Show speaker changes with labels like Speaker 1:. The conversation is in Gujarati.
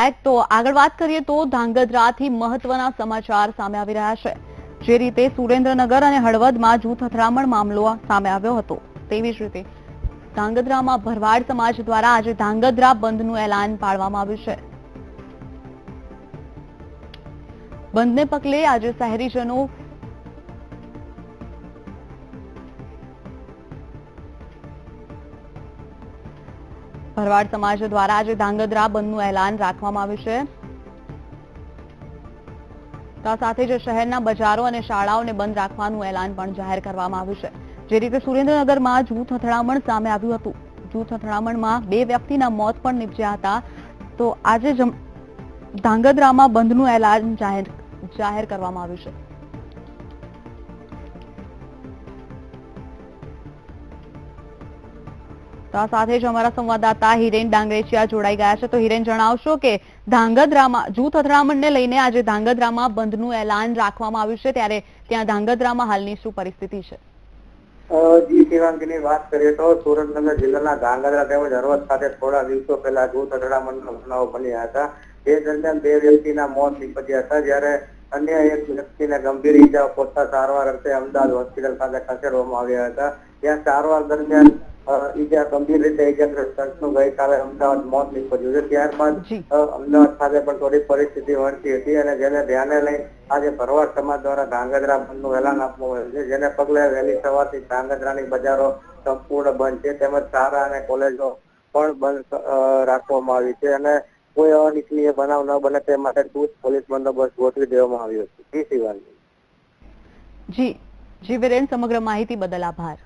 Speaker 1: રાઈટ, તો આગળ વાત કરીએ તો ધાંગધ્રાથી મહત્વના સમાચાર સામે આવી રહ્યા છે। જે રીતે સુરેન્દ્રનગર અને હળવદમાં જૂથ અથડામણ મામલો સામે આવ્યો હતો, તેવી જ રીતે ધાંગધ્રામાં ભરવાડ સમાજ દ્વારા આજે ધાંગધ્રા બંધનું એલાન પાડવામાં આવ્યું છે। બંધને પગલે આજે શહેરીજનો ભરવાડ સમાજ દ્વારા આજે ધાંગધ્રા બંધનું એલાન રાખવામાં આવ્યું છે। તો સાથે જ શહેરના બજારો અને શાળાઓને બંધ રાખવાનું એલાન પણ જાહેર કરવામાં આવ્યું છે। જે રીતે સુરેન્દ્રનગરમાં જૂથ અથડામણ સામે આવ્યું હતું, જૂથ અથડામણમાં 2 વ્યક્તિના મોત પણ નીપજ્યા હતા। તો આજે ધાંગધ્રામાં બંધનું એલાન જાહેર કરવામાં આવ્યું છે। તો સાથે જ અમારા સંવાદદાતા હિરેન ડાંગરેચિયા જોડાઈ ગયા છે। તો હિરેન, જણાવશો કે ધાંગધ્રામાં જૂથ અથડામણને લઈને આજે ધાંગધ્રામાં બંધનું એલાન રાખવામાં આવ્યું છે, ત્યારે ત્યાં ધાંગધ્રામાં હાલની શું પરિસ્થિતિ છે?
Speaker 2: જી શિવાંગીની વાત કરીએ તો સુરેન્દ્રનગર જિલ્લાના ધાંગધ્રા તેમજ હળવદ ખાતે થોડા દિવસો પહેલા જૂથ અથડામણના બનાવો બન્યા હતા। તે દરમિયાન 2 વ્યક્તિના મોત નીપજ્યા હતા, જ્યારે અન્ય એક વ્યક્તિને ગંભીર ઈજાઓ પહોંચતા સારવાર અર્થે અમદાવાદ હોસ્પિટલ ખાતે ખસેડવામાં આવ્યા હતા। ત્યાં સારવાર દરમિયાન ગંભીર રીતે ઈજાગ્રસ્ત શખ્સનું ગઈકાલે અમદાવાદ મોત નીપજ્યું છે। ત્યારબાદ અમદાવાદ ખાતે પણ થોડી પરિસ્થિતિ વણસી હતી અને જેને ધ્યાને લઈ આજે ભરવાડ સમાજ દ્વારા ધાંગધ્રા બંધનું એલાન આપવામાં આવ્યું છે, જેને પગલે વહેલી સવારથી ધાંગધ્રાની બજારો સંપૂર્ણ બંધ છે, તેમજ શાળા અને કોલેજો પણ બંધ રાખવામાં આવી છે અને કોઈ અનિચ્છનીય બનાવ ન બને તે માટે ચુસ્ત પોલીસ બંદોબસ્ત ગોઠવી દેવામાં આવ્યો છે। જી શિવાંગી।
Speaker 1: જી વીરેન, સમગ્ર માહિતી બદલ આભાર।